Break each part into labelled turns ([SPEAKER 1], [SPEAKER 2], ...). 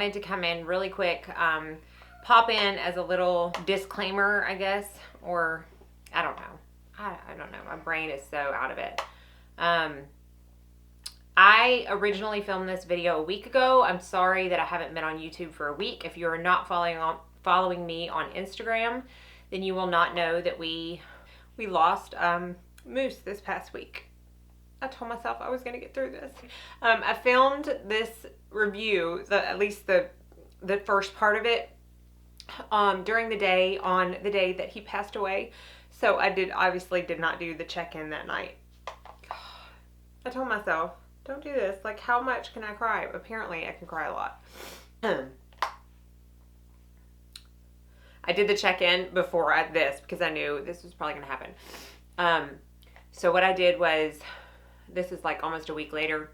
[SPEAKER 1] wanted to come in really quick, pop in as a little disclaimer, I guess, or I don't know. I don't know. My brain is so out of it. I originally filmed this video a week ago. I'm sorry that I haven't been on YouTube for a week. If you're not following me on Instagram, then you will not know that we lost Moose this past week. I told myself I was going to get through this. I filmed this review, at least the first part of it, during the day, on the day that he passed away. So I obviously did not do the check-in that night. I told myself, don't do this. Like, how much can I cry? Apparently, I can cry a lot. I did the check-in before this because I knew this was probably going to happen. So what I did was, this is like almost a week later,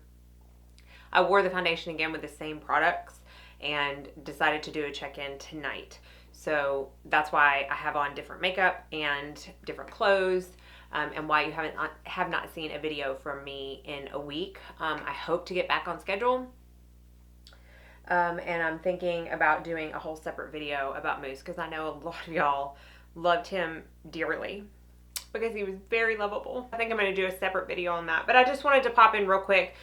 [SPEAKER 1] I wore the foundation again with the same products and decided to do a check-in tonight. So that's why I have on different makeup and different clothes, and why you have not seen a video from me in a week. I hope to get back on schedule. And I'm thinking about doing a whole separate video about Moose because I know a lot of y'all loved him dearly because he was very lovable. I think I'm going to do a separate video on that. But I just wanted to pop in real quick,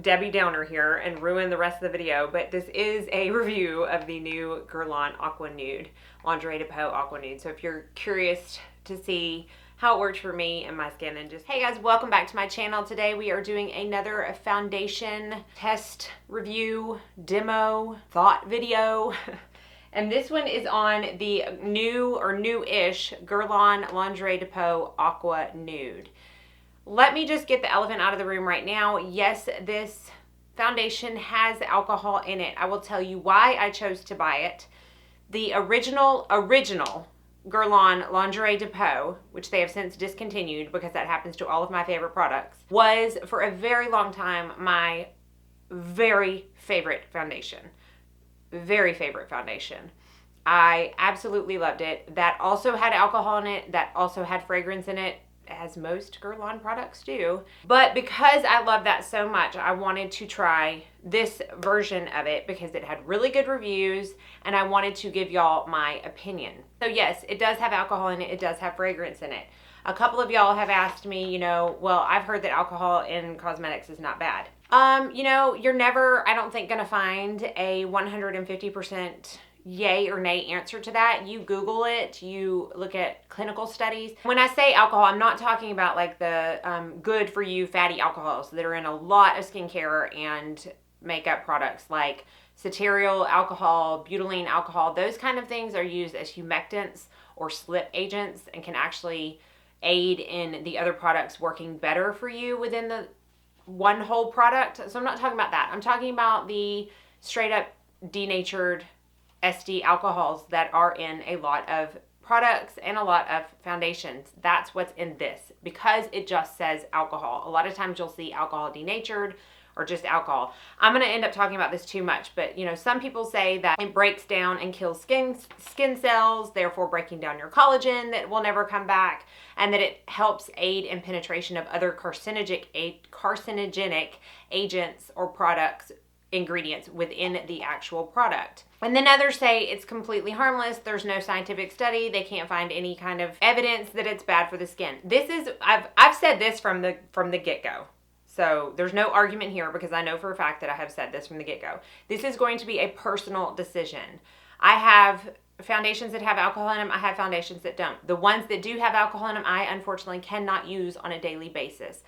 [SPEAKER 1] Debbie Downer here, and ruin the rest of the video. But this is a review of the new Guerlain Aqua Nude, Lingerie de Peau Aqua Nude. So if you're curious to see how it works for me and my skin, and just, hey guys, welcome back to my channel. Today we are doing another foundation test review, demo, thought video. And this one is on the new or new-ish Guerlain Lingerie de Peau Aqua Nude. Let me just get the elephant out of the room right now. Yes, this foundation has alcohol in it. I will tell you why I chose to buy it. The original Guerlain Lingerie de Peau, which they have since discontinued because that happens to all of my favorite products, was for a very long time my very favorite foundation. Very favorite foundation. I absolutely loved it. That also had alcohol in it. That also had fragrance in it, as most Guerlain products do. But because I love that so much, I wanted to try this version of it because it had really good reviews and I wanted to give y'all my opinion. So yes, it does have alcohol in it. It does have fragrance in it. A couple of y'all have asked me, well, I've heard that alcohol in cosmetics is not bad. You're never, I don't think, gonna find a 150% yay or nay answer to that. You Google it, you look at clinical studies. When I say alcohol, I'm not talking about like the good for you fatty alcohols that are in a lot of skincare and makeup products, like cetearyl alcohol, butylene alcohol. Those kind of things are used as humectants or slip agents and can actually aid in the other products working better for you within the one whole product. So I'm not talking about that. I'm talking about the straight up denatured SD alcohols that are in a lot of products and a lot of foundations. That's what's in this because it just says alcohol. A lot of times you'll see alcohol denatured or just alcohol. I'm going to end up talking about this too much, but some people say that it breaks down and kills skin cells, therefore breaking down your collagen that will never come back, and that it helps aid in penetration of other carcinogenic agents or products, ingredients within the actual product. And then others say it's completely harmless. There's no scientific study. They can't find any kind of evidence that it's bad for the skin. This is, I've said this from the get-go. So there's no argument here because I know for a fact that I have said this from the get-go. This is going to be a personal decision. I have foundations that have alcohol in them. I have foundations that don't. The ones that do have alcohol in them, I unfortunately cannot use on a daily basis.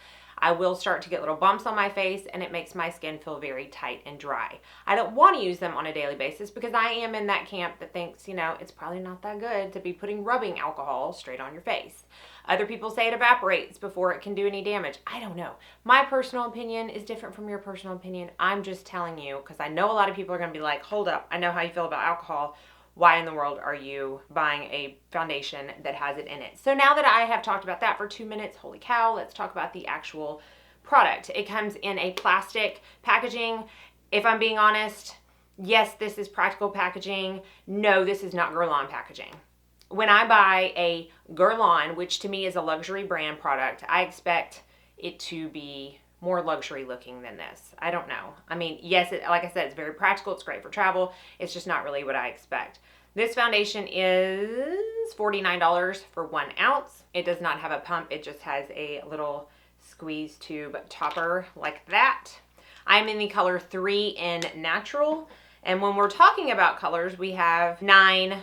[SPEAKER 1] I will start to get little bumps on my face and it makes my skin feel very tight and dry. I don't want to use them on a daily basis because I am in that camp that thinks, it's probably not that good to be putting rubbing alcohol straight on your face. Other people say it evaporates before it can do any damage. I don't know. My personal opinion is different from your personal opinion. I'm just telling you because I know a lot of people are going to be like, hold up, I know how you feel about alcohol. Why in the world are you buying a foundation that has it in it? So now that I have talked about that for 2 minutes, holy cow, let's talk about the actual product. It comes in a plastic packaging. If I'm being honest, yes, this is practical packaging. No, this is not Guerlain packaging. When I buy a Guerlain, which to me is a luxury brand product, I expect it to be more luxury looking than this. I don't know. I mean, yes, like I said, it's very practical. It's great for travel. It's just not really what I expect. This foundation is $49 for 1 ounce. It does not have a pump. It just has a little squeeze tube topper like that. I'm in the color 3 in Natural. And when we're talking about colors, we have 9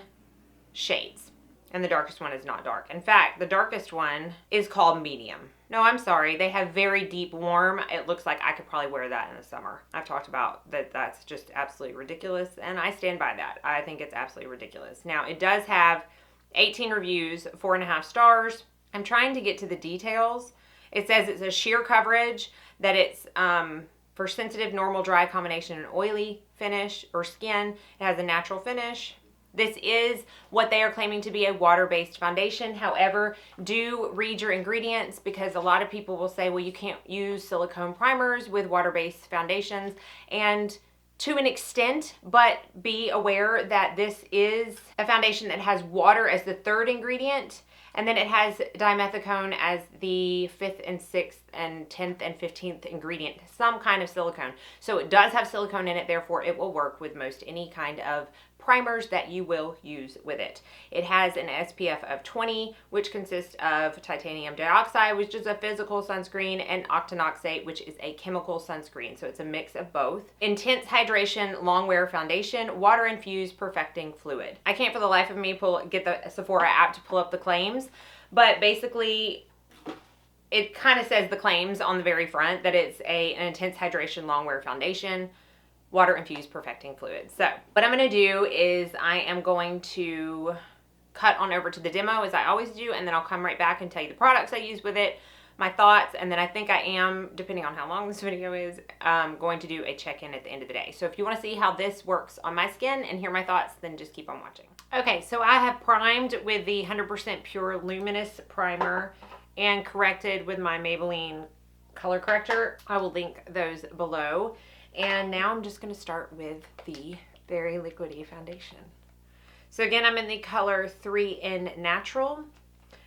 [SPEAKER 1] shades. And the darkest one is not dark. In fact, the darkest one is called Medium. No, I'm sorry. They have very deep warm. It looks like I could probably wear that in the summer. I've talked about that. That's just absolutely ridiculous. And I stand by that. I think it's absolutely ridiculous. Now, it does have 18 reviews, 4.5 stars. I'm trying to get to the details. It says it's a sheer coverage, that it's for sensitive, normal, dry combination and oily finish or skin. It has a natural finish. This is what they are claiming to be a water-based foundation. However, do read your ingredients, because a lot of people will say, well, you can't use silicone primers with water-based foundations. And to an extent, but be aware that this is a foundation that has water as the 3rd ingredient. And then it has dimethicone as the 5th and 6th and 10th and 15th ingredient, some kind of silicone. So it does have silicone in it, therefore it will work with most any kind of primers that you will use with it. It has an SPF of 20, which consists of titanium dioxide, which is a physical sunscreen, and octinoxate, which is a chemical sunscreen. So it's a mix of both. Intense hydration, long wear foundation, water infused perfecting fluid. I can't for the life of me get the Sephora app to pull up the claims, but basically it kind of says the claims on the very front that it's an intense hydration, long wear foundation, water infused perfecting fluid. So what I'm going to do is I am going to cut on over to the demo as I always do, and then I'll come right back and tell you the products I use with it, my thoughts, and then I think I am, depending on how long this video is, going to do a check-in at the end of the day. So if you want to see how this works on my skin and hear my thoughts, then just keep on watching. Okay, so I have primed with the 100% Pure Luminous Primer and corrected with my Maybelline color corrector. I will link those below. And now I'm just going to start with the Very Liquidy foundation. So again, I'm in the color 3 in Natural.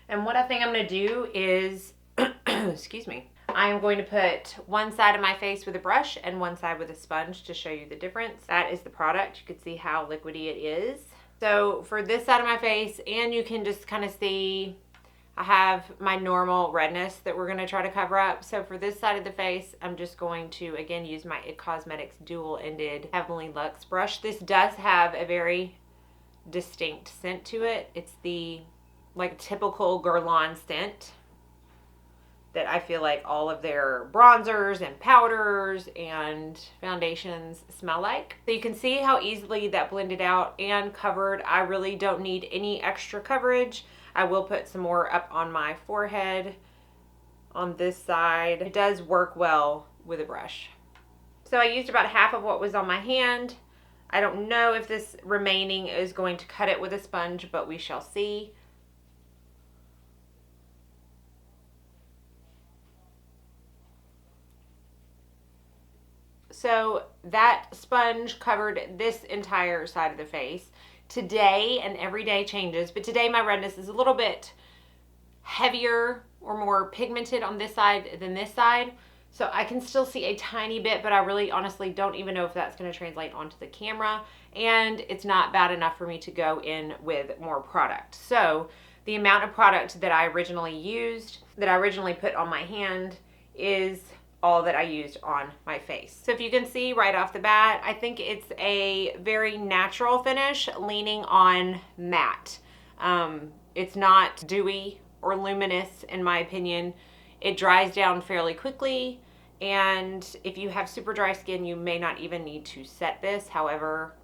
[SPEAKER 1] And what I think I'm going to do is, excuse me, I am going to put one side of my face with a brush and one side with a sponge to show you the difference. That is the product. You can see how liquidy it is. So for this side of my face, and you can just kind of see, I have my normal redness that we're going to try to cover up. So for this side of the face, I'm just going to, again, use my IT Cosmetics dual-ended Heavenly Luxe brush. This does have a very distinct scent to it. It's the, like, typical Guerlain scent that I feel like all of their bronzers and powders and foundations smell like. So you can see how easily that blended out and covered. I really don't need any extra coverage. I will put some more up on my forehead on this side. It does work well with a brush. So I used about half of what was on my hand. I don't know if this remaining is going to cut it with a sponge, but we shall see. So that sponge covered this entire side of the face. Today, and every day changes, but today my redness is a little bit heavier or more pigmented on this side than this side. So I can still see a tiny bit, but I really honestly don't even know if that's going to translate onto the camera. And it's not bad enough for me to go in with more product. So the amount of product that I originally used, that I originally put on my hand, is all that I used on my face. So if you can see right off the bat, I think it's a very natural finish leaning on matte. It's not dewy or luminous in my opinion. It dries down fairly quickly, and if you have super dry skin, you may not even need to set this. However,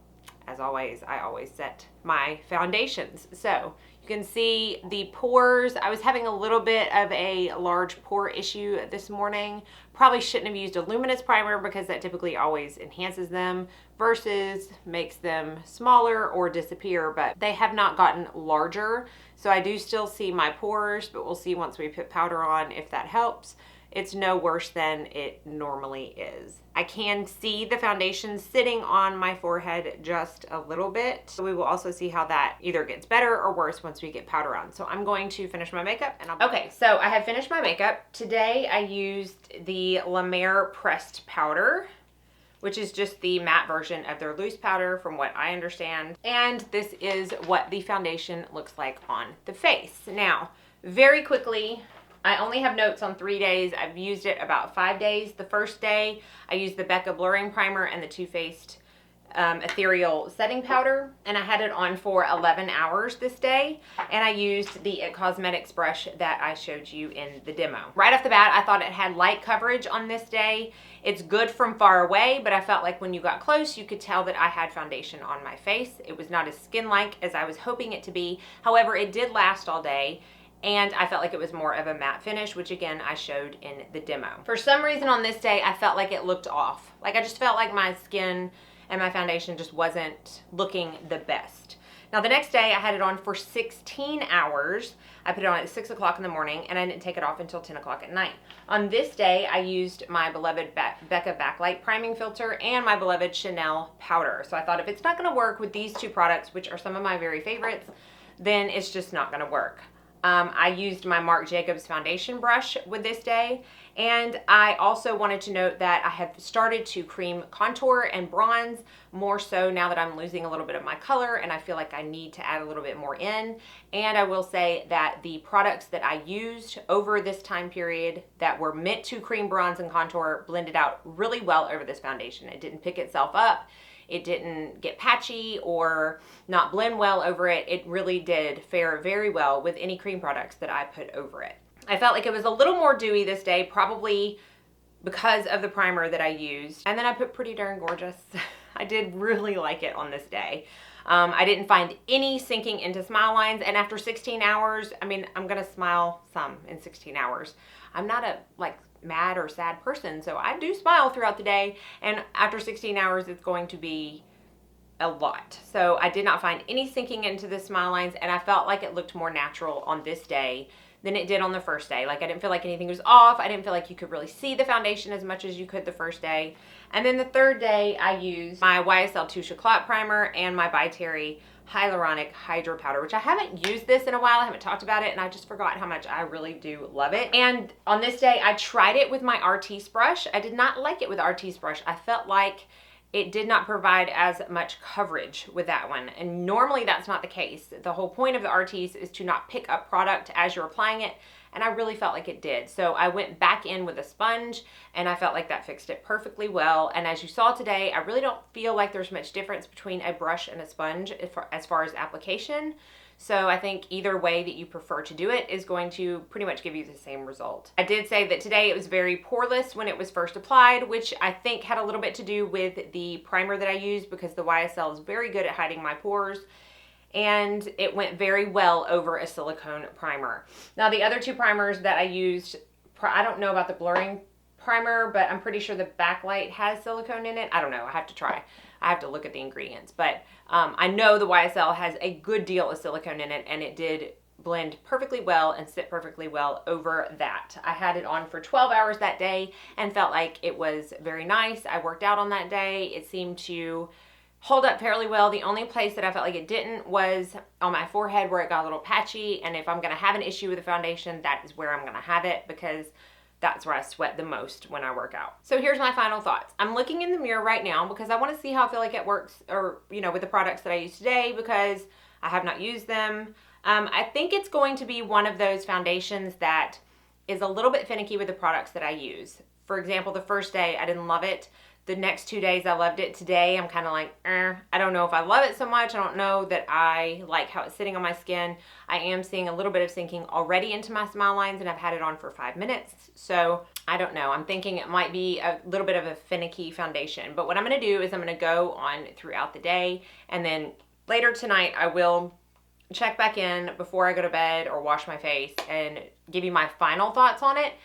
[SPEAKER 1] as always, I always set my foundations. So you can see the pores. I was having a little bit of a large pore issue this morning. Probably shouldn't have used a luminous primer because that typically always enhances them versus makes them smaller or disappear, but they have not gotten larger. So I do still see my pores, but we'll see once we put powder on if that helps. It's no worse than it normally is. I can see the foundation sitting on my forehead just a little bit. So we will also see how that either gets better or worse once we get powder on. So I'm going to finish my makeup and okay, so I have finished my makeup. Today I used used the La Mer Pressed Powder, which is just the matte version of their loose powder from what I understand. And this is what the foundation looks like on the face. Now, very quickly, I only have notes on 3 days. I've used it about 5 days. The first day, I used the Becca Blurring Primer and the Too Faced Ethereal Setting Powder, and I had it on for 11 hours this day, and I used the It Cosmetics brush that I showed you in the demo. Right off the bat, I thought it had light coverage on this day. It's good from far away, but I felt like when you got close, you could tell that I had foundation on my face. It was not as skin-like as I was hoping it to be. However, it did last all day, and I felt like it was more of a matte finish, which again, I showed in the demo. For some reason on this day, I felt like it looked off. Like I just felt like my skin and my foundation just wasn't looking the best. Now the next day I had it on for 16 hours. I put it on at 6 o'clock in the morning and I didn't take it off until 10 o'clock at night. On this day I used my beloved Becca Backlight Priming Filter and my beloved Chanel powder. So I thought if it's not gonna work with these two products, which are some of my very favorites, then it's just not gonna work. I used my Marc Jacobs foundation brush with this day, and I also wanted to note that I have started to cream contour and bronze more so now that I'm losing a little bit of my color and I feel like I need to add a little bit more in. And I will say that the products that I used over this time period that were meant to cream, bronze, and contour blended out really well over this foundation. It didn't pick itself up. It didn't get patchy or not blend well over it. It really did fare very well with any cream products that I put over it. I felt like it was a little more dewy this day, probably because of the primer that I used. And then I put Pretty Darn Gorgeous. I did really like it on this day. I didn't find any sinking into smile lines, and after 16 hours, I mean, I'm gonna smile some in 16 hours. I'm not a mad or sad person, so I do smile throughout the day, and after 16 hours it's going to be a lot. So I did not find any sinking into the smile lines, and I felt like it looked more natural on this day than it did on the first day. Like I didn't feel like anything was off. I didn't feel like you could really see the foundation as much as you could the first day. And then the third day I used my YSL Touche Éclat primer and my By Terry Hyaluronic Hydro Powder, which I haven't used this in a while. I haven't talked about it, and I just forgot how much I really do love it. And on this day, I tried it with my Artis brush. I did not like it with Artis brush. I felt like it did not provide as much coverage with that one. And normally that's not the case. The whole point of the Artis is to not pick up product as you're applying it. And I really felt like it did. So I went back in with a sponge and I felt like that fixed it perfectly well. And as you saw today, I really don't feel like there's much difference between a brush and a sponge as far as application. So I think either way that you prefer to do it is going to pretty much give you the same result. I did say that today it was very poreless when it was first applied, which I think had a little bit to do with the primer that I used, because the YSL is very good at hiding my pores, and it went very well over a silicone primer. Now the other two primers that I used, I don't know about the blurring primer, but I'm pretty sure the Backlight has silicone in it. I don't know, I have to try. I have to look at the ingredients, but I know the YSL has a good deal of silicone in it, and it did blend perfectly well and sit perfectly well over that. I had it on for 12 hours that day and felt like it was very nice. I worked out on that day. It seemed to hold up fairly well. The only place that I felt like it didn't was on my forehead, where it got a little patchy, and if I'm gonna have an issue with the foundation, that is where I'm gonna have it, because that's where I sweat the most when I work out. So here's my final thoughts. I'm looking in the mirror right now because I want to see how I feel like it works, or with the products that I use today, because I have not used them. I think it's going to be one of those foundations that is a little bit finicky with the products that I use. For example, the first day I didn't love it. The next 2 days I loved it. Today I'm kind of like, I don't know if I love it so much. I don't know that I like how it's sitting on my skin. I am seeing a little bit of sinking already into my smile lines, and I've had it on for 5 minutes. So I don't know. I'm thinking it might be a little bit of a finicky foundation. But what I'm going to do is I'm going to go on throughout the day, and then later tonight I will check back in before I go to bed or wash my face and give you my final thoughts on it.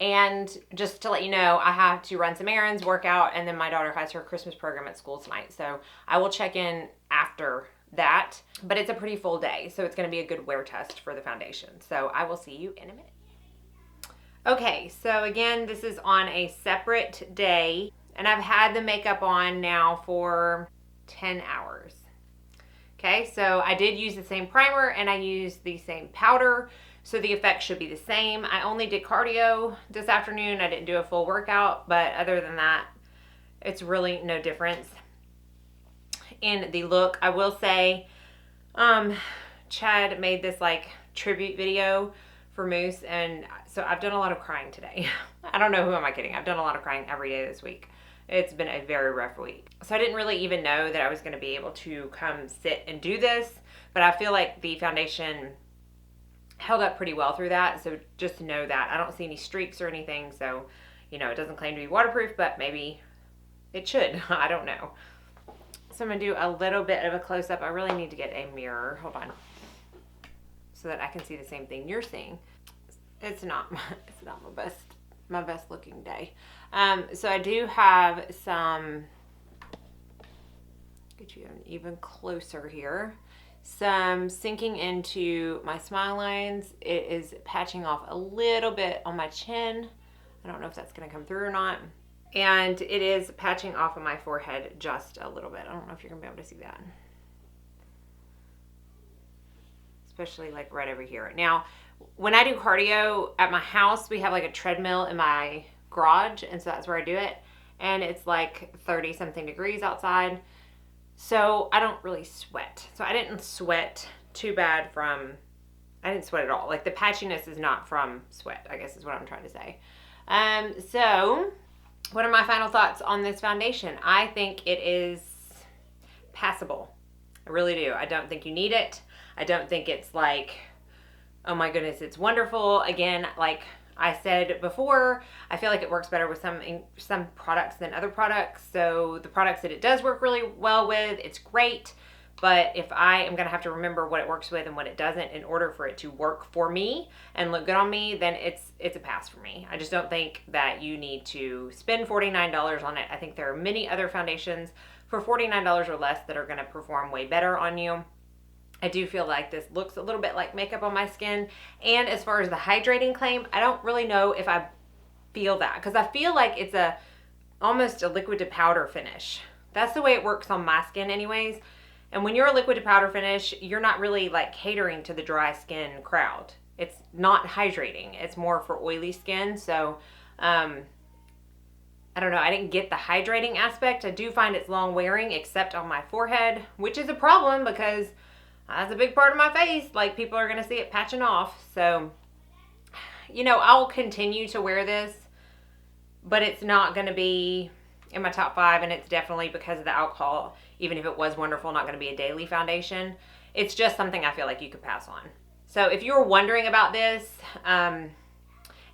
[SPEAKER 1] And just to let you know, I have to run some errands, work out, and then my daughter has her Christmas program at school tonight. So I will check in after that. But it's a pretty full day, so it's going to be a good wear test for the foundation. So I will see you in a minute. Okay, so again, this is on a separate day, and I've had the makeup on now for 10 hours. Okay, so I did use the same primer and I used the same powder. So the effect should be the same. I only did cardio this afternoon. I didn't do a full workout, but other than that, it's really no difference in the look. I will say, Chad made this like tribute video for Moose, and so I've done a lot of crying today. I don't know, who am I kidding? I've done a lot of crying every day this week. It's been a very rough week. So I didn't really even know that I was going to be able to come sit and do this, but I feel like the foundation held up pretty well through that. So just know that. I don't see any streaks or anything, so you know, it doesn't claim to be waterproof, but maybe it should. I don't know. So I'm going to do a little bit of a close-up. I really need to get a mirror. Hold on. So that I can see the same thing you're seeing. It's not my best looking day. So I do have some, get you even closer here, some sinking into my smile lines. It is patching off a little bit on my chin. I don't know if that's going to come through or not. And it is patching off of my forehead just a little bit. I don't know if you're going to be able to see that. Especially like right over here. Now, when I do cardio at my house, we have like a treadmill in my garage, and so that's where I do it. And it's like 30 something degrees outside. So I don't really sweat. So I didn't sweat too bad I didn't sweat at all. Like the patchiness is not from sweat, I guess is what I'm trying to say. So what are my final thoughts on this foundation? I think it is passable. I really do. I don't think you need it. I don't think it's like, oh my goodness, it's wonderful. Again, like I said before, I feel like it works better with some products than other products. So the products that it does work really well with, it's great. But if I am going to have to remember what it works with and what it doesn't in order for it to work for me and look good on me, then it's a pass for me. I just don't think that you need to spend $49 on it. I think there are many other foundations for $49 or less that are going to perform way better on you. I do feel like this looks a little bit like makeup on my skin. And as far as the hydrating claim, I don't really know if I feel that, because I feel like it's almost a liquid to powder finish. That's the way it works on my skin anyways. And when you're a liquid to powder finish, you're not really like catering to the dry skin crowd. It's not hydrating. It's more for oily skin. So, I don't know. I didn't get the hydrating aspect. I do find it's long wearing, except on my forehead, which is a problem because that's a big part of my face. Like, people are going to see it patching off. So, you know, I'll continue to wear this, but it's not going to be in my top 5. And it's definitely, because of the alcohol, even if it was wonderful, not going to be a daily foundation. It's just something I feel like you could pass on. So if you're wondering about this,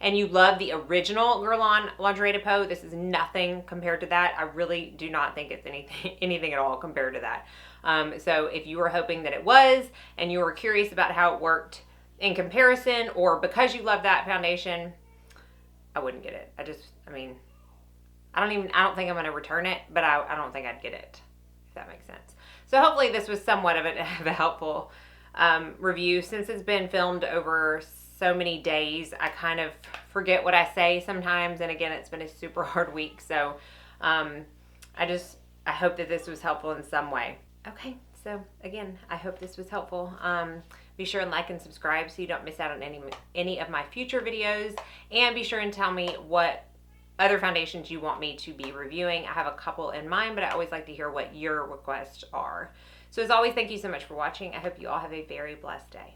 [SPEAKER 1] and you love the original Guerlain Lingerie de Peau, this is nothing compared to that. I really do not think it's anything at all compared to that. So if you were hoping that it was, and you were curious about how it worked in comparison, or because you love that foundation, I wouldn't get it. I don't think I'm going to return it, but I don't think I'd get it, if that makes sense. So hopefully this was somewhat of a helpful review. Since it's been filmed over so many days, I kind of forget what I say sometimes. And again, it's been a super hard week. So I hope that this was helpful in some way. Okay, so again, I hope this was helpful. Be sure and like and subscribe so you don't miss out on any of my future videos. And be sure and tell me what other foundations you want me to be reviewing. I have a couple in mind, but I always like to hear what your requests are. So as always, thank you so much for watching. I hope you all have a very blessed day.